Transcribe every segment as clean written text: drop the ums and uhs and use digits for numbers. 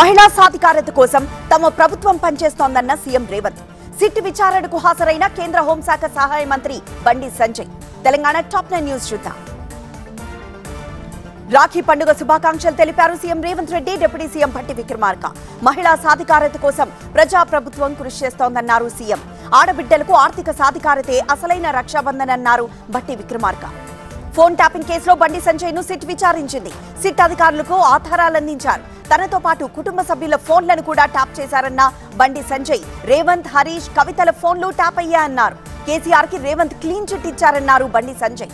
మహిళా సాధికారత కోసం తమ ప్రభుత్వం పనిచేస్తోందన్న సీఎం రేవంత్. సిట్ విచారణకు హాజరైన కేంద్ర హోంశాఖ సహాయ మంత్రి బండి సంజయ్. తెలంగాణ టాప్ 9 న్యూస్ చూద్దాం. రాఖీ పండుగ శుభాకాంక్షలు తెలిపారు CM Revanth Reddy. Deputy CM Bhatti Vikramarka మహిళా సాధికారత కోసం ప్రజాప్రభుత్వం కృషి చేస్తోందన్నారు సీఎం. ఆడబిడ్డలకు ఆర్థిక సాధికారతే అసలైన రక్షాబంధన్ అన్నారు భట్టి విక్రమార్క. ఫోన్ ట్యాపింగ్ కేసులో బండి సంజయ్ ను సిట్ విచారించింది. సిట్ అధికారులకు ఆధారాలందించారు. తనతో పాటు కుటుంబ సభ్యుల ఫోన్లను కూడా ట్యాప్ చేశారన్న బండి సంజయ్. రేవంత్, హరీష్, కవితల ఫోన్లు ట్యాప్ అయ్యాయన్నారు. కేసీఆర్ కి రేవంత్ క్లీన్ చిట్ ఇచ్చారన్నారు బండి సంజయ్.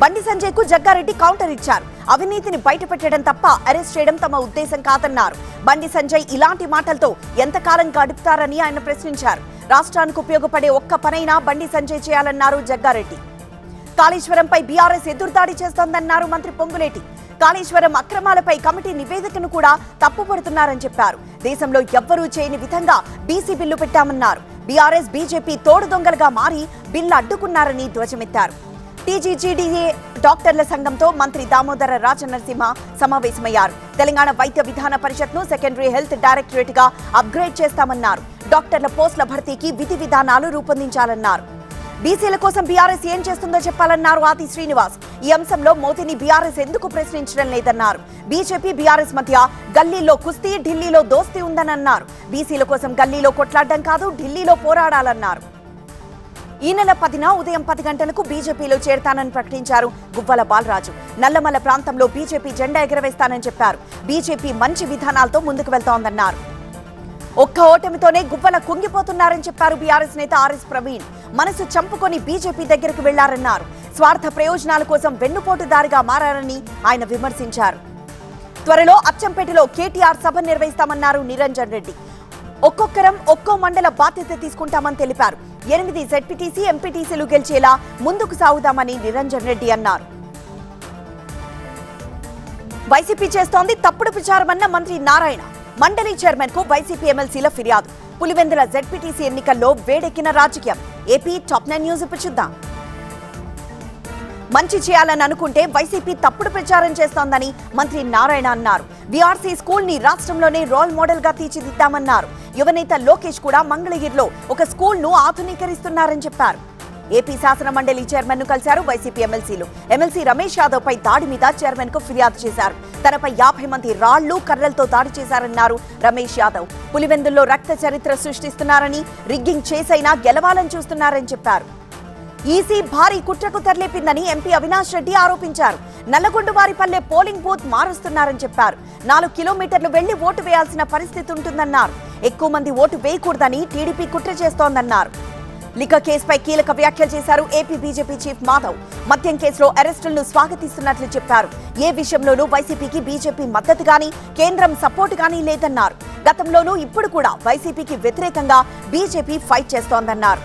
బండి సంజయ్ కు జగ్గారెడ్డి కౌంటర్ ఇచ్చారు. అవినీతిని బయటపెట్టడం తప్ప అరెస్ట్ చేయడం తమ ఉద్దేశం కాదన్నారు. బండి సంజయ్ ఇలాంటి మాటలతో ఎంతకాలం గడుపుతారని ఆయన ప్రశ్నించారు. రాష్ట్రానికి ఉపయోగపడే ఒక్క పనైనా బండి సంజయ్ చేయాలన్నారు జగ్గారెడ్డి. కాళేశ్వరంపై బీఆర్ఎస్ ఎదురుదాడి చేస్తోందన్నారు మంత్రి పొంగులేటి. కాళేశ్వరం అక్రమాలపై కమిటీ నివేదికను కూడా తప్పుపడుతున్నారని చెప్పారు. దేశంలో ఎవ్వరూ చేయని విధంగా బీసీ బిల్లు పెట్టామన్నారు. బీఆర్ఎస్, బీజేపీ తోడు దొంగలుగా మారి బిల్లు అడ్డుకున్నారని ధ్వజమెత్తారు. టీజీజీడీఏ డాక్టర్ల సంఘంతో మంత్రి దామోదర రాజనరసింహ సమావేశమయ్యారు. తెలంగాణ వైద్య విధాన పరిషత్ను సెకండరీ హెల్త్ డైరెక్టరేట్ గా అప్గ్రేడ్ చేస్తామన్నారు. డాక్టర్ల పోస్టుల భర్తీకి విధి విధానాలు రూపొందించాలన్నారు. బీసీల కోసం బీఆర్ఎస్ ఏం చేస్తుందో చెప్పాలన్నారు ఆది శ్రీనివాస్. ఈ అంశంలో మోదీని బీఆర్ఎస్ ఎందుకు ప్రశ్నించడం లేదన్నారు. బీజేపీ, బీఆర్ఎస్ మధ్య గల్లీలో కుస్తీ, ఢిల్లీలో దోస్తీ ఉందన్నారు. బీసీల కోసం గల్లీలో కొట్లాడడం కాదు, ఢిల్లీలో పోరాడాలన్నారు. ఈ నెల 10న ఉదయం 10 గంటలకు బీజేపీలో చేరతానని ప్రకటించారు గువ్వల బాలరాజు. నల్లమల ప్రాంతంలో బీజేపీ జెండా ఎగరవేస్తానని చెప్పారు. బీజేపీ మంచి విధానాలతో ముందుకు వెళ్తోందన్నారు. ఒక్క ఓటమితోనే గువ్వల కుంగిపోతున్నారని చెప్పారు బీఆర్ఎస్ నేత ఆర్ఎస్ ప్రవీణ్. మనసు చంపుకొని బీజేపీ దగ్గరకు వెళ్లారన్నారు. స్వార్థ ప్రయోజనాల కోసం వెన్నుపోటుదారిగా మారారని ఆయన విమర్శించారు. త్వరలో అచ్చంపేటలో కేటీఆర్ సభ నిర్వహిస్తామన్నారు నిరంజన్ రెడ్డి. ఒక్కొక్కరం ఒక్కో మండల బాధ్యత తీసుకుంటామని తెలిపారు. 8 జెడ్పీటీసీ, ఎంపీటీసీలు గెలిచేలా ముందుకు సాగుదామని నిరంజన్ రెడ్డి అన్నారు. వైసీపీ చేస్తోంది తప్పుడు ప్రచారమన్న మంత్రి నారాయణ. మండలి చైర్మన్ కు వైసీపీ ఎమ్మెల్సీల ఫిర్యాదు. పులివెందుల జెడ్పీటీసీ ఎన్నికల్లో వేడెక్కిన రాజకీయం. ఏపీ టాప్ 9 న్యూస్ ఇప్పుడు చూద్దాం. మంచి చేయాలని అనుకుంటే వైసీపీ తప్పుడు ప్రచారం చేస్తోందని మంత్రి నారాయణ అన్నారు. వీఆర్సీ స్కూల్ ని రాష్ట్రంలోనే రోల్ మోడల్ గా తీర్చిదిద్దామన్నారు. యువనేత లోకేష్ కూడా మంగళగిరిలో ఒక స్కూల్ ను ఆధునీకరిస్తున్నారని చెప్పారు. ఏపీ శాసన మండలి చైర్మన్ ను కలిశారు వైసీపీ ఎమ్మెల్సీలు. ఎమ్మెల్సీ రమేష్ యాదవ్ పై దాడి మీద చైర్మన్ కు ఫిర్యాదు చేశారు. తనపై 50 మంది రాళ్లు, కర్రలతో దాడి చేశారన్నారు రమేష్ యాదవ్. పులివెందుల్లో రక్త చరిత్ర సృష్టిస్తున్నారని, రిగ్గింగ్ చేసైనా గెలవాలని చూస్తున్నారని చెప్పారు. ఈసీ భారీ కుట్రకు తెరలేపిందని ఎంపీ అవినాష్ రెడ్డి ఆరోపించారు. నల్లగొండవారిపల్లె పోలింగ్ బూత్ మారుస్తున్నారని చెప్పారు. 4 కిలోమీటర్లు వెళ్లి ఓటు వేయాల్సిన పరిస్థితి ఉంటుందన్నారు. ఎక్కువ మంది ఓటు వేయకూడదని టీడీపీ కుట్ర చేస్తోందన్నారు. లిక్కర్ కేసుపై కీలక వ్యాఖ్యలు చేశారు ఏపీ బీజేపీ చీఫ్ మాధవ్. మద్యం కేసులో అరెస్టులను స్వాగతిస్తున్నట్లు చెప్పారు. ఏ విషయంలోనూ వైసీపీకి బీజేపీ మద్దతు గానీ, కేంద్రం సపోర్టు గానీ లేదన్నారు. గతంలోనూ ఇప్పుడు కూడా వైసీపీకి వ్యతిరేకంగా బీజేపీ ఫైట్ చేస్తోందన్నారు.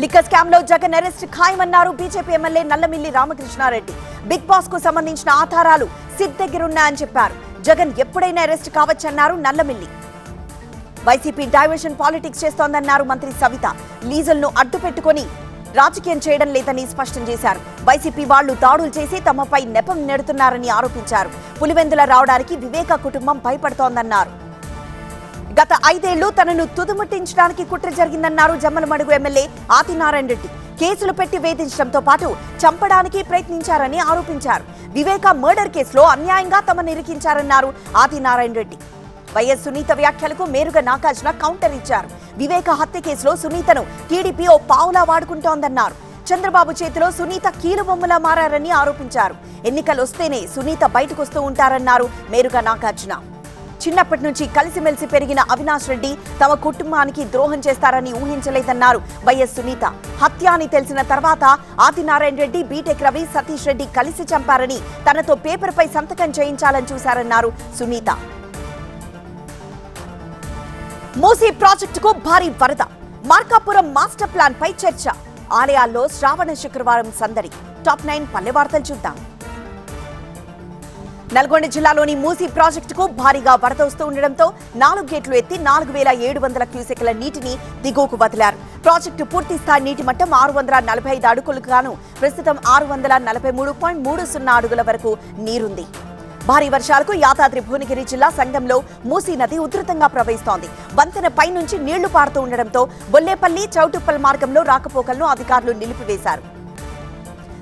లిక్కర్ స్కామ్ లో జగన్ అరెస్ట్ ఖాయమన్నారు BJP MLA Nallamilli Ramakrishna Reddy. Big boss కు సంబంధించిన ఆధారాలు సిట్ దగ్గరున్నాయని చెప్పారు. జగన్ ఎప్పుడైనా అరెస్ట్ కావచ్చన్నారు నల్లమిల్లి. వైసీపీ డైవర్షన్ పాలిటిక్స్ చేస్తోందన్నారు మంత్రి సవిత. లీజులను అడ్డు పెట్టుకుని రాజకీయం చేయడం లేదని స్పష్టం చేశారు. వైసీపీ వాళ్లు దాడులు చేసి తమపై నెపం నెడుతున్నారని ఆరోపించారు. పులివెందుల రావడానికి వివేక కుటుంబం భయపడుతోందన్నారు. గత 5 ఏళ్లు తనను తుదుముట్టించడానికి కుట్ర జరిగిందన్నారు జమ్మలమడుగు ఎమ్మెల్యే ఆదినారాయణ రెడ్డి. కేసులు పెట్టి వేధించడంతో పాటు చంపడానికి ప్రయత్నించారని ఆరోపించారు. వివేక మర్డర్ కేసులో అన్యాయంగా తమను ఇరికించారన్నారు ఆదినారాయణ రెడ్డి. వైఎస్ సునీత వ్యాఖ్యలకు మేరుగా నాగార్జున కౌంటర్ ఇచ్చారు. వివేక హత్య కేసులో సునీతను టీడీపీ ఓ పావులా వాడుకుంటోందన్నారు. చంద్రబాబు చేతిలో సునీత కీలుబొమ్మలా మారారని ఆరోపించారు. ఎన్నికలు వస్తేనే సునీత బయటకొస్తూ ఉంటారన్నారు మేరుగా నాగార్జున. చిన్నప్పటి నుంచి కలిసిమెలిసి పెరిగిన అవినాష్ రెడ్డి తమ కుటుంబానికి ద్రోహం చేస్తారని ఊహించలేదన్నారు వైఎస్ సునీత. హత్య అని తెలిసిన తర్వాత ఆదినారాయణ రెడ్డి, బీటెక్ రవి, సతీష్ రెడ్డి కలిసి చంపారని, తనతో పేపర్పై సంతకం చేయించాలని చూశారన్నారు సునీత. మూసీ ప్రాజెక్టుకు భారీ వరద. మార్కాపురం మాస్టర్ ప్లాన్ పై చర్చ. ఆలయాల్లో శ్రావణ శుక్రవారం సందడి. టాప్ 9 పల్లె వార్తలు చూద్దాం. నల్గొండ జిల్లాలోని మూసీ ప్రాజెక్టుకు భారీగా వరద వస్తూ ఉండడంతో 4 గేట్లు ఎత్తి 4700 క్యూసెక్ల నీటిని దిగువకు వదిలారు. ప్రాజెక్టు పూర్తి స్థాయి నీటి మట్టం 645 అడుగులకు గాను ప్రస్తుతం 643.30 అడుగుల వరకు నీరుంది. భారీ వర్షాలకు యాదాద్రి భువనగిరి జిల్లా సంగంలో మూసీ నది ఉధృతంగా ప్రవహిస్తోంది. వంతెన పై నుంచి నీళ్లు పారుతూ ఉండడంతో బొల్లేపల్లి చౌటుప్పల్ మార్గంలో రాకపోకలను అధికారులు నిలిపివేశారు.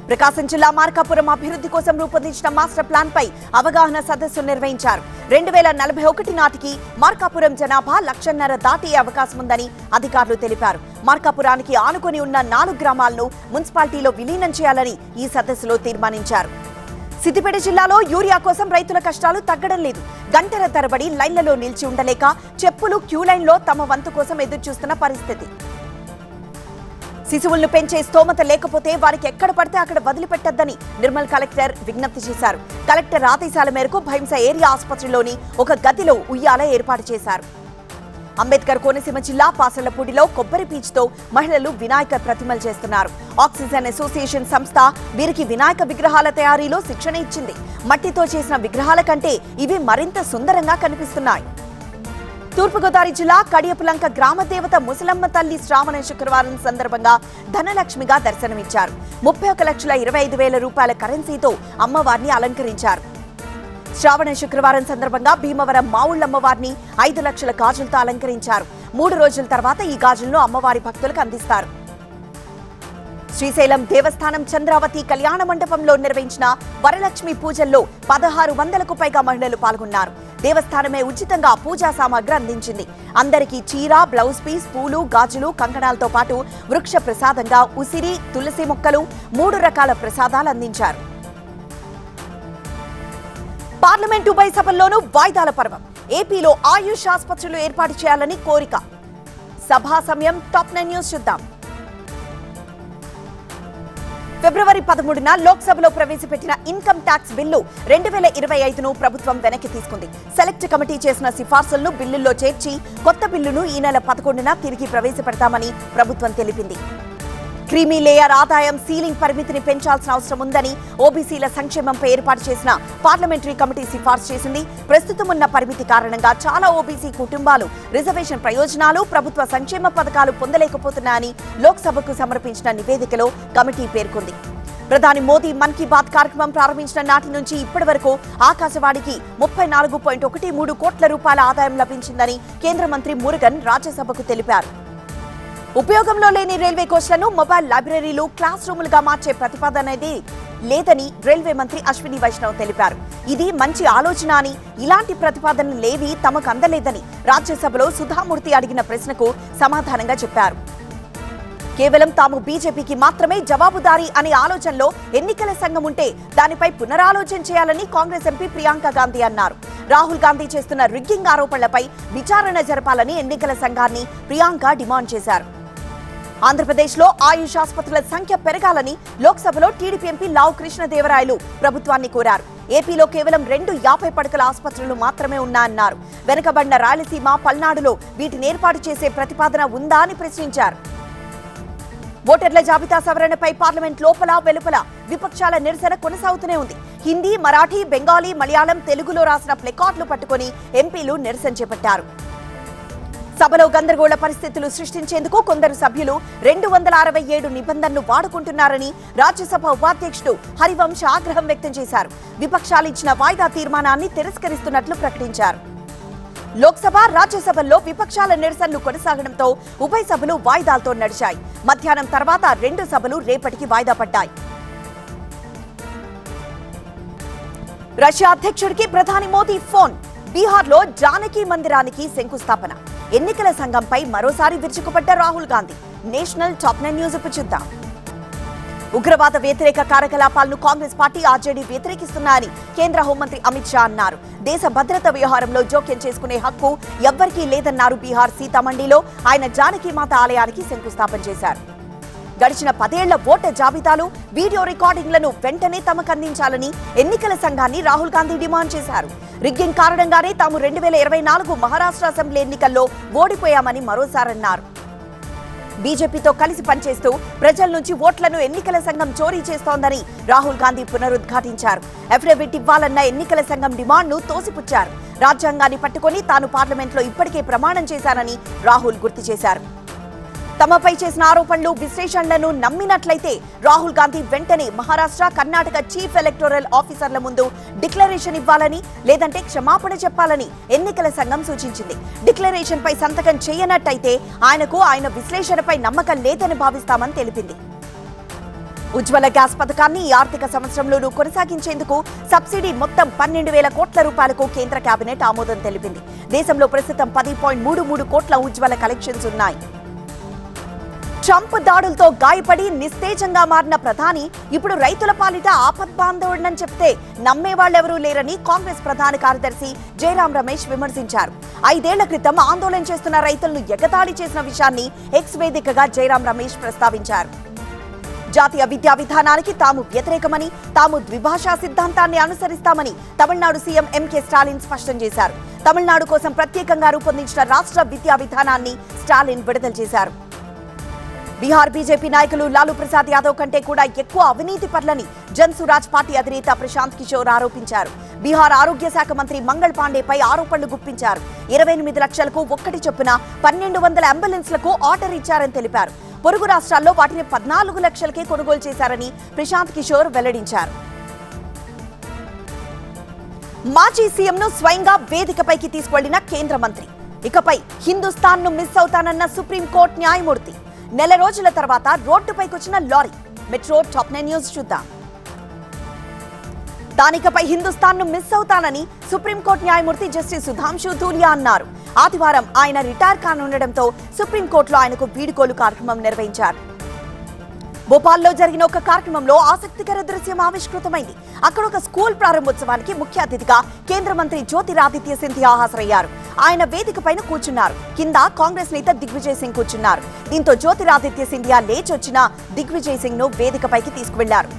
ప్రకాశం జిల్లా మార్కాపురం అభివృద్ధి కోసం రూపొందించిన మాస్టర్ ప్లాన్ పై అవగాహన సదస్సు నిర్వహించారు. 2041 నాటికి మార్కాపురం జనాభా 1,00,000 దాటే అవకాశం ఉందని అధికారులు తెలిపారు. మార్కాపురానికి ఆనుకొని ఉన్న 4 గ్రామాలను మున్సిపాలిటీలో విలీనం చేయాలని ఈ సదస్సులో తీర్మానించారు. సిద్దిపేట జిల్లాలో యూరియా కోసం రైతుల కష్టాలు తగ్గడం లేదు. గంటల తరబడి లైన్లలో నిలిచి ఉండలేక చెప్పులు క్యూ లైన్లో తమ వంతు కోసం ఎదురుచూస్తున్న పరిస్థితి. శిశువులను పెంచే స్తోమత లేకపోతే వారికి ఎక్కడ పడితే అక్కడ వదిలిపెట్టొద్దని నిర్మల్ కలెక్టర్ విజ్ఞప్తి చేశారు. కలెక్టర్ ఆదేశాల మేరకు భైంస ఏరియా ఆసుపత్రిలోని ఒక గదిలో ఉయ్యాల ఏర్పాటు చేశారు. అంబేద్కర్ కోనసీమ జిల్లా పాసలపూడిలో కొబ్బరి పీచుతో మహిళలు వినాయక ప్రతిమలు చేస్తున్నారు. ఆక్సిజన్ అసోసియేషన్ సంస్థ వీరికి వినాయక విగ్రహాల తయారీలో శిక్షణ ఇచ్చింది. మట్టితో చేసిన విగ్రహాల కంటే ఇవి మరింత సుందరంగా కనిపిస్తున్నాయి. తూర్పుగోదావరి జిల్లా కడియపులంక గ్రామ దేవత ముసలమ్మ తల్లి శ్రావణ శుక్రవారం సందర్భంగా ధనలక్ష్మిగా దర్శనమిచ్చారు. 31,25,000 రూపాయల కరెన్సీతో అమ్మవారిని అలంకరించారు. శ్రావణ శుక్రవారం సందర్భంగా భీమవరం మావుళ్లమ్మవారిని 5 లక్షల గాజులతో అలంకరించారు. 3 రోజుల తర్వాత ఈ గాజులను అమ్మవారి భక్తులకు అందిస్తారు. శ్రీశైలం దేవస్థానం చంద్రావతి కళ్యాణ మండపంలో నిర్వహించిన వరలక్ష్మి పూజల్లో 1,600కు పైగా మహిళలు పాల్గొన్నారు. దేవస్థానమే ఉచితంగా పూజా సామాగ్రి అందించింది. అందరికీ చీర, బ్లౌజ్ పీస్, పూలు, గాజులు, కంకణాలతో పాటు వృక్ష ప్రసాదంగా ఉసిరి, తులసి మొక్కలు, 3 రకాల ప్రసాదాలు అందించారు. పార్లమెంటు ఉభయ సభల్లోనూ వాయిదాల పర్వం. ఏపీలో ఆయుష్ ఆసుపత్రులు ఏర్పాటు చేయాలని కోరిక. సభా సమయం టాప్ 9 న్యూస్ చూద్దాం. ఫిబ్రవరి 13న లోక్సభలో ప్రవేశపెట్టిన ఇన్కమ్ ట్యాక్స్ బిల్లు 2025ను ప్రభుత్వం వెనక్కి తీసుకుంది. సెలెక్ట్ కమిటీ చేసిన సిఫార్సులను బిల్లుల్లో చేర్చి కొత్త బిల్లును ఈ నెల 11న తిరిగి ప్రవేశపెడతామని ప్రభుత్వం తెలిపింది. క్రీమీ లేయర్ ఆదాయం సీలింగ్ పరిమితిని పెంచాల్సిన అవసరం ఉందని ఓబీసీల సంక్షేమంపై ఏర్పాటు చేసిన పార్లమెంటరీ కమిటీ సిఫార్సు చేసింది. ప్రస్తుతం ఉన్న పరిమితి కారణంగా చాలా ఓబీసీ కుటుంబాలు రిజర్వేషన్ ప్రయోజనాలు, ప్రభుత్వ సంక్షేమ పథకాలు పొందలేకపోతున్నాయని లోక్సభకు సమర్పించిన నివేదికలో కమిటీ పేర్కొంది. ప్రధాని మోదీ మన్ కీ బాత్ కార్యక్రమం ప్రారంభించిన నాటి నుంచి ఇప్పటి వరకు ఆకాశవాణికి 34.13 కోట్ల రూపాయల ఆదాయం లభించిందని కేంద్ర మంత్రి మురుగన్ రాజ్యసభకు తెలిపారు. ఉపయోగంలో లేని రైల్వే కోచ్లను మొబైల్ లైబ్రరీలు, క్లాస్ రూములుగా మార్చే ప్రతిపాదన అనేది లేదని రైల్వే మంత్రి అశ్విని వైష్ణవ్ తెలిపారు. ఇది మంచి ఆలోచన అని, ఇలాంటి ప్రతిపాదనలేవీ తమకు అందలేదని రాజ్యసభలో సుధామూర్తి అడిగిన ప్రశ్నకు సమాధానంగా చెప్పారు. కేవలం తాము బీజేపీకి మాత్రమే జవాబుదారీ అనే ఆలోచనలో ఎన్నికల సంఘం ఉంటే దానిపై పునరాలోచన చేయాలని కాంగ్రెస్ ఎంపీ ప్రియాంక గాంధీ అన్నారు. రాహుల్ గాంధీ చేస్తున్న రిగ్గింగ్ ఆరోపణలపై విచారణ జరపాలని ఎన్నికల సంఘాన్ని ప్రియాంక డిమాండ్ చేశారు. ఆంధ్రప్రదేశ్లో ఆయుష్ ఆసుపత్రుల సంఖ్య పెరగాలని లోక్సభలో టీడీపీ ఎంపీ లావు కృష్ణదేవరాయలు ప్రభుత్వాన్ని కోరారు. ఏపీలో కేవలం 2 50 పడకల ఆసుపత్రులు మాత్రమే ఉన్నాయన్నారు. వెనుకబడిన రాయలసీమ, పల్నాడులో వీటిని ఏర్పాటు చేసే ప్రతిపాదన ఉందా అని ప్రశ్నించారు. ఓటర్ల జాబితా సవరణపై పార్లమెంట్ లోపల వెలుపల విపక్షాల నిరసన కొనసాగుతూనే ఉంది. హిందీ, మరాఠీ, బెంగాలీ, మలయాళం, తెలుగులో రాసిన ప్లెకార్డులు పట్టుకుని ఎంపీలు నిరసన చేపట్టారు. సభలో గందరగోళ పరిస్థితులు సృష్టించేందుకు కొందరు సభ్యులు 267 నిబంధనలు వాడుకుంటున్నారని రాజ్యసభ ఉపాధ్యక్షుడు హరివంశ్ ఆగ్రహం వ్యక్తం చేశారు. విపక్షాలు ఇచ్చిన వాయిదా తీర్మానాన్ని తిరస్కరిస్తున్నట్లు ప్రకటించారు. లోక్సభ, రాజ్యసభల్లో విపక్షాల నిరసనలు కొనసాగడంతో ఉభయ సభలు వాయిదాలతో నడిచాయి. మధ్యాహ్నం తర్వాత 2 సభలు రేపటికి వాయిదా పడ్డాయి. రష్యా అధ్యక్షుడికి ప్రధాని మోదీ ఫోన్. బీహార్లో జానకి మందిరానికి శంకుస్థాపన. ఎన్నికల సంఘంపై మరోసారి విరుచుకుపడ్డ Rahul Gandhi. National top 9 news ఇప్పుడు చూద్దాం. ఉగ్రవాద వ్యతిరేక కార్యకలాపాలను కాంగ్రెస్ పార్టీ, ఆర్జేడీ వ్యతిరేకిస్తున్నాయని కేంద్ర హోంమంత్రి అమిత్ షా అన్నారు. దేశ భద్రత వ్యవహారంలో జోక్యం చేసుకునే హక్కు ఎవ్వరికీ లేదన్నారు. బీహార్ సీతామండిలో ఆయన జానకీమాత ఆలయానికి శంకుస్థాపన చేశారు. గడిచిన 10 ఏళ్ల ఓటర్ జాబితాలు, వీడియో రికార్డింగ్లను వెంటనే తమకు అందించాలని ఎన్నికల సంఘాన్ని రాహుల్ గాంధీ డిమాండ్ చేశారు. రిగ్గింగ్ కారణంగానే తాము 2024 మహారాష్ట్ర అసెంబ్లీ ఎన్నికల్లో ఓడిపోయామని మరోసారన్నారు. బీజేపీతో కలిసి పనిచేస్తూ ప్రజల నుంచి ఓట్లను ఎన్నికల సంఘం చోరీ చేస్తోందని రాహుల్ గాంధీ పునరుద్ఘాటించారు. అఫిడవిట్ ఇవ్వాలన్న ఎన్నికల సంఘం డిమాండ్ను తోసిపుచ్చారు. రాజ్యాంగాన్ని పట్టుకొని తాను పార్లమెంట్లో ఇప్పటికే ప్రమాణం చేశానని రాహుల్ గుర్తు చేశారు. తమపై చేసిన ఆరోపణలు విశ్లేషణలను నమ్మినట్లయితే రాహుల్ గాంధీ వెంటనే మహారాష్ట్ర, కర్ణాటక చీఫ్ ఎలక్టోరల్ ఆఫీసర్ల ముందు డిక్లరేషన్ ఇవ్వాలని, లేదంటే క్షమాపణ చెప్పాలని ఎన్నికల సంఘం సూచించింది. డిక్లరేషన్ పై సంతకం చేయనట్టయితే ఆయనకు ఆయన విశ్లేషణపై నమ్మకం లేదని భావిస్తామని తెలిపింది. ఉజ్వల గ్యాస్ పథకాన్ని ఈ ఆర్థిక సంవత్సరంలోనూ కొనసాగించేందుకు సబ్సిడీ మొత్తం 12,000 కోట్ల రూపాయలకు కేంద్ర కేబినెట్ ఆమోదం తెలిపింది. దేశంలో ప్రస్తుతం 10.33 కోట్ల ఉజ్వల కలెక్షన్స్ ఉన్నాయి. ట్రంప్ దాడులతో గాయపడి నిస్తేజంగా మారిన ప్రధాని ఇప్పుడు రైతుల పాలిట ఆపద్బాంధవుడని చెప్తే నమ్మేవాళ్లెవరూ లేరని కాంగ్రెస్ ప్రధాన కార్యదర్శి జయరాం రమేష్ విమర్శించారు. 5 ఏళ్ల క్రితం ఆందోళన చేస్తున్న రైతులను ఎగతాళి చేసిన విషయాన్ని ఎక్స్ వేదికగా జయరాం రమేష్ ప్రస్తావించారు. జాతీయ విద్యా విధానానికి తాము వ్యతిరేకమని, తాము ద్విభాషా సిద్ధాంతాన్ని అనుసరిస్తామని తమిళనాడు సీఎం ఎంకే స్టాలిన్ స్పష్టం చేశారు. తమిళనాడు కోసం ప్రత్యేకంగా రూపొందించిన రాష్ట్ర విద్యా విధానాన్ని స్టాలిన్ విడుదల చేశారు. బీహార్ బీజేపీ నాయకులు లాలూ ప్రసాద్ యాదవ్ కంటే కూడా ఎక్కువ అవినీతి పరులని జన్సురాజ్ పార్టీ అధినేత ప్రశాంత్ కిషోర్ ఆరోపించారు. బీహార్ ఆరోగ్య శాఖ మంత్రి మంగళ్ పాండేపై ఆరోపణలు గుప్పించారు. 28 లక్షలకు ఒక్కటి చొప్పున 1200 అంబులెన్స్లకు ఆర్డర్ ఇచ్చారని తెలిపారు. పొరుగు రాష్ట్రాల్లో వాటిని 14 లక్షలకే కొనుగోలు చేశారని ప్రశాంత్ కిషోర్ వెల్లడించారు. మాజీ సీఎంను స్వయంగా వేదికపైకి తీసుకెళ్లిన కేంద్ర మంత్రి, ఇకపై హిందుస్థాన్ను మిస్ అవుతానన్న సుప్రీంకోర్టు న్యాయమూర్తి, నెల రోజుల తర్వాత రోడ్డుపైకొచ్చిన లారీ. మెట్రో టాప్ 9 న్యూస్ చూద్దాం. దానికపై హిందుస్థాన్ను మిస్ అవుతానని సుప్రీంకోర్టు న్యాయమూర్తి జస్టిస్ సుధాంశు ధూలియా అన్నారు. ఆదివారం ఆయన రిటైర్ కానుండటంతో సుప్రీంకోర్టులో ఆయనకు వీడ్కోలు కార్యక్రమం నిర్వహించారు. భోపాల్లో జరిగిన ఒక కార్యక్రమంలో ఆసక్తికర దృశ్యం ఆవిష్కృతమైంది. అక్కడ ఒక స్కూల్ ప్రారంభోత్సవానికి ముఖ్య అతిథిగా కేంద్ర మంత్రి జ్యోతిరాదిత్య సింధియా హాజరయ్యారు. ఆయన వేదిక పైన కూర్చున్నారు. కింద కాంగ్రెస్ నేత దిగ్విజయ్ సింగ్ కూర్చున్నారు. దీంతో జ్యోతిరాదిత్య సింధియా లేచొచ్చిన దిగ్విజయ్ సింగ్ ను వేదికపైకి తీసుకువెళ్లారు.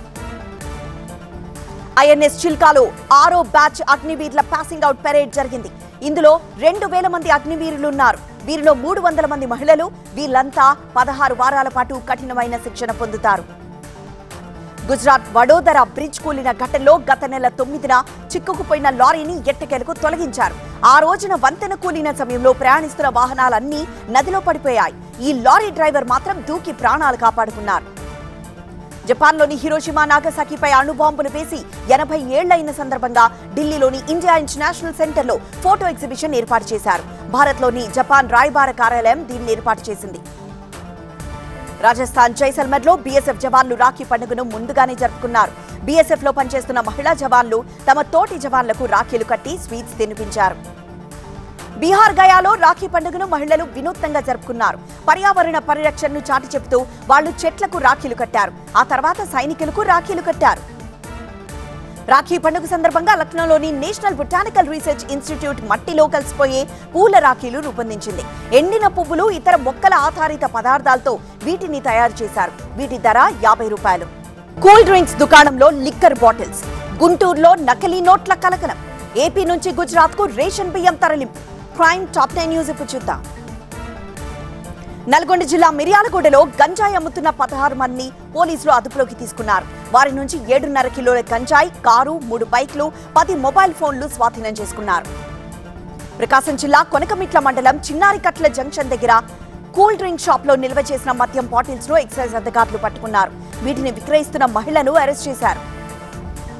ఐఎన్ఎస్ చిల్కాలో 6వ బ్యాచ్ అగ్నివీరుల పాసింగ్ అవుట్ పెరేడ్ జరిగింది. ఇందులో 2,000 మంది అగ్నివీరులున్నారు. వీరిలో 300 మంది మహిళలు. వీళ్ళంతా 16 వారాల పాటు కఠినమైన శిక్షణ పొందుతారు. గుజరాత్ వడోదర బ్రిడ్జ్ కూలిన ఘటనలో గత నెల 9న చిక్కుకుపోయిన లారీని ఎట్టకేలకు తొలగించారు. ఆ రోజున వంతెన కూలిన సమయంలో ప్రయాణిస్తున్న వాహనాలన్నీ నదిలో పడిపోయాయి. ఈ లారీ డ్రైవర్ మాత్రం దూకి ప్రాణాలు కాపాడుకున్నారు. జపాన్లోని హిరోషిమా, నాగసాకిపై అణుబాంబులు వేసి 80 ఏళ్లైన సందర్భంగా ఢిల్లీలోని ఇండియా ఇంటర్నేషనల్ సెంటర్లో ఫోటో ఎగ్జిబిషన్ ఏర్పాటు చేశారు. భారత్లోని జపాన్ రాయబార కార్యాలయం దీన్ని ఏర్పాటు చేసింది. రాజస్థాన్ జైసల్మర్లో బీఎస్ఎఫ్ జవాన్లు రాఖీ పండుగను ముందుగానే జరుపుకున్నారు. బీఎస్ఎఫ్ లో పనిచేస్తున్న మహిళా జవాన్లు తమ తోటి జవాన్లకు రాఖీలు కట్టి స్వీట్స్ తినిపించారు. బీహార్ గయాలో రాఖీ పండుగను మహిళలు వినూత్నంగా జరుపుకున్నారు. పర్యావరణ పరిరక్షణను చాటి చెబుతూ వాళ్లు చెట్లకు రాఖీలు కట్టారు. ఆ తర్వాత సైనికులకు రాఖీలు కట్టారు. రాఖీ పండుగ సందర్భంగా లక్నోలోని నేషనల్ బొటానికల్ రీసెర్చ్ ఇన్స్టిట్యూట్ మట్టిలో కలిసిపోయే పూల రాఖీలు రూపొందించింది. ఎండిన పువ్వులు, ఇతర మొక్కల ఆధారిత పదార్థాలతో వీటిని తయారు చేశారు. వీటి ధర 50 రూపాయలు. కూల్ డ్రింక్స్ దుకాణంలో లిక్కర్ బాటిల్స్. గుంటూరులో నకిలీ నోట్ల కలకలం. ఏపీ నుంచి గుజరాత్ కు రేషన్ బియ్యం తరలింపు. క్రైమ్ టాప్ 9 న్యూస్ ఇప్పుడు చూద్దాం. నల్గొండ జిల్లా మిర్యాలగూడలో గంజాయి అమ్ముతున్న 16 మందిని పోలీసులు అదుపులోకి తీసుకున్నారు. వారి నుంచి 7.5 కిలోల గంజాయి, కారు, 3 బైక్లు, 10 మొబైల్ ఫోన్లు స్వాధీనం చేసుకున్నారు. ప్రకాశం జిల్లా కొనకమిట్ల మండలం చిన్నారికట్ల జంక్షన్ దగ్గర కూల్ డ్రింక్ షాప్ లో నిల్వ చేసిన మద్యం బాటిల్స్ ను ఎక్సైజ్ అధికారులు పట్టుకున్నారు. వీటిని విక్రయిస్తున్న మహిళను అరెస్ట్ చేశారు.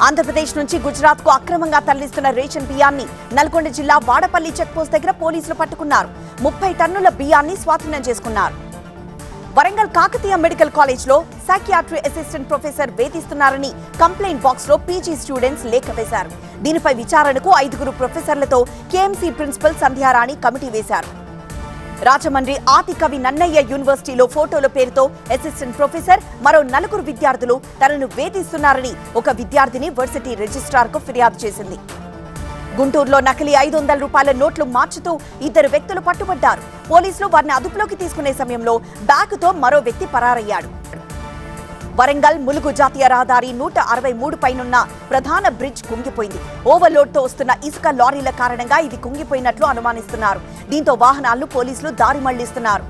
ఆంధ్రప్రదేశ్ నుంచి గుజరాత్ కు అక్రమంగా తరలిస్తున్న రేషన్ బియ్యాన్ని నల్గొండ జిల్లా వాడపల్లి చెక్పోస్ట్ దగ్గర పోలీసులు పట్టుకున్నారు. 30 టన్నుల బియ్యాన్ని స్వాధీనం చేసుకున్నారు. వరంగల్ కాకతీయ మెడికల్ కాలేజ్ లో సైకియాట్రీ అసిస్టెంట్ ప్రొఫెసర్ వేధిస్తున్నారని కంప్లైంట్ బాక్స్ లో పీజీ స్టూడెంట్స్ లేఖ వేశారు. దీనిపై విచారణకు 5 ప్రొఫెసర్లతో కేఎంసీ ప్రిన్సిపల్ సంధ్యారాణి కమిటీ వేశారు. రాజమండ్రి ఆదికవి నన్నయ్య యూనివర్సిటీలో ఫోటోల పేరుతో అసిస్టెంట్ ప్రొఫెసర్, మరో 4 విద్యార్థులు తనను వేధిస్తున్నారని ఒక విద్యార్థిని వర్సిటీ రిజిస్ట్రార్ కు ఫిర్యాదు చేసింది. గుంటూరులో నకిలీ 500 రూపాయల నోట్లు మార్చుతూ 2 వ్యక్తులు పట్టుబడ్డారు. పోలీసులు వారిని అదుపులోకి తీసుకునే సమయంలో బ్యాగుతో మరో వ్యక్తి పరారయ్యాడు. వరంగల్ ములుగు జాతీయ రహదారి 163 పైనున్న ప్రధాన బ్రిడ్జ్ కుంగిపోయింది. ఓవర్లోడ్ తో వస్తున్న ఇసుక లారీల కారణంగా ఇది కుంగిపోయినట్లు అనుమానిస్తున్నారు. దీంతో వాహనాలను పోలీసులు దారి మళ్లిస్తున్నారు.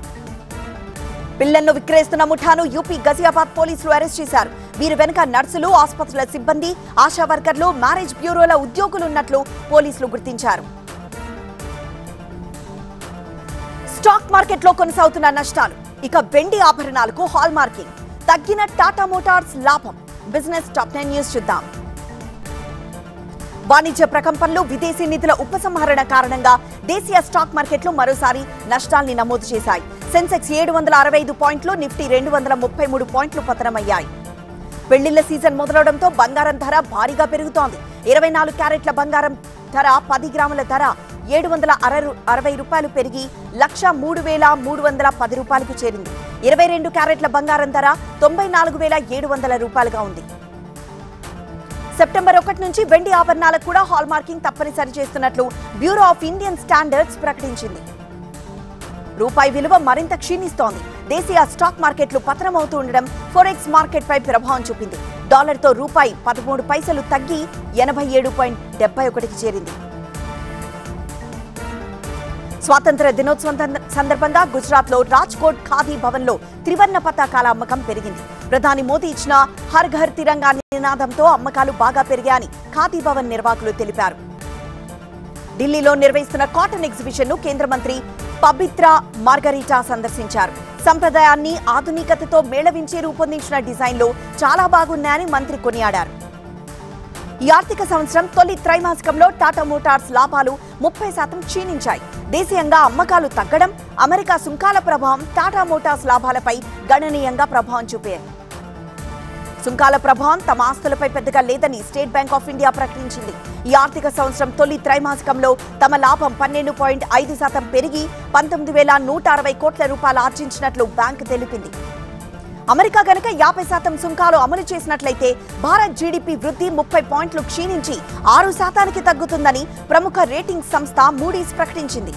పిల్లలను విక్రయిస్తున్న ముఠాను యూపీ గజియాబాద్ పోలీసులు అరెస్ట్ చేశారు. వీరి వెనుక నర్సులు, ఆసుపత్రుల సిబ్బంది, ఆశా వర్కర్లు, మ్యారేజ్ బ్యూరోల ఉద్యోగులున్నట్లు పోలీసులు గుర్తించారు. స్టాక్ మార్కెట్లో కొనసాగుతున్న నష్టాలు. ఇక వెండి ఆభరణాలకు హాల్ మార్కింగ్, తగ్గిన టాటా మోటార్స్ లాభం. బిజినెస్ టాప్ 10 న్యూస్ చూద్దాం. వాణిజ్య ప్రకంపనలు, విదేశీ నిధుల ఉపసంహరణ కారణంగా దేశీయ స్టాక్ మార్కెట్లు మరోసారి నష్టాల్ని నమోదు చేశాయి. సెన్సెక్స్ 765 పాయింట్లు, నిఫ్టీ 233 పాయింట్లు పతనమయ్యాయి. పెళ్లిళ్ల సీజన్ మొదలవడంతో బంగారం ధర భారీగా పెరుగుతోంది. 24 క్యారెట్ల బంగారం ధర 10 గ్రాముల ధర 760 రూపాయలు పెరిగి 1,03,310 రూపాయలకు చేరింది. 22 క్యారెట్ల బంగారం ధర 94,700 రూపాయలుగా ఉంది. సెప్టెంబర్ 1 నుంచి వెండి ఆభరణాలకు కూడా హాల్ మార్కింగ్ తప్పనిసరి చేస్తున్నట్లు బ్యూరో ఆఫ్ ఇండియన్ స్టాండర్డ్స్ ప్రకటించింది. రూపాయి విలువ మరింత క్షీణిస్తోంది. దేశీయ స్టాక్ మార్కెట్లు పతనమవుతూ ఉండడం ఫోరెక్స్ మార్కెట్ పై ప్రభావం చూపింది. డాలర్తో రూపాయి 13 పైసలు తగ్గి 87.71కి చేరింది. స్వాతంత్ర దినోత్సవం సందర్భంగా గుజరాత్ లో రాజ్కోట్ ఖాదీ భవన్ లో త్రివర్ణ పతాకాల అమ్మకం పెరిగింది. ప్రధాని మోదీ ఇచ్చిన హర్ ఘర్ తిరంగా నినాదంతో అమ్మకాలు బాగా పెరిగాయని ఖాదీ భవన్ నిర్వాహకులు తెలిపారు. ఢిల్లీలో నిర్వహిస్తున్న కాటన్ ఎగ్జిబిషన్ ను కేంద్ర మంత్రి పబిత్రా మార్గరీటా సందర్శించారు. సంప్రదాయాన్ని ఆధునికతతో మేళవించి రూపొందించిన డిజైన్లు చాలా బాగున్నాయని మంత్రి కొనియాడారు. ఈ ఆర్థిక సంవత్సరం తొలి త్రైమాసికంలో టాటా మోటార్స్ లాభాలు 30% క్షీణించాయి. దేశీయంగా అమ్మకాలు తగ్గడం, అమెరికా సుంకాల ప్రభావం టాటా మోటార్స్ లాభాలపై గణనీయంగా ప్రభావం చూపాయి. సుంకాల ప్రభావం తమ ఆస్తులపై పెద్దగా లేదని స్టేట్ బ్యాంక్ ఆఫ్ ఇండియా ప్రకటించింది. ఈ ఆర్థిక సంవత్సరం తొలి త్రైమాసికంలో తమ లాభం 12.5% పెరిగి 19,160 కోట్ల రూపాయలు ఆర్జించినట్లు బ్యాంక్ తెలిపింది. అమెరికా గనుక 50% సుంకాలు అమలు చేసినట్లయితే భారత్ జీడీపీ వృద్ధి 30 పాయింట్లు క్షీణించి 6% తగ్గుతుందని ప్రముఖ రేటింగ్ సంస్థ మూడీస్ ప్రకటించింది.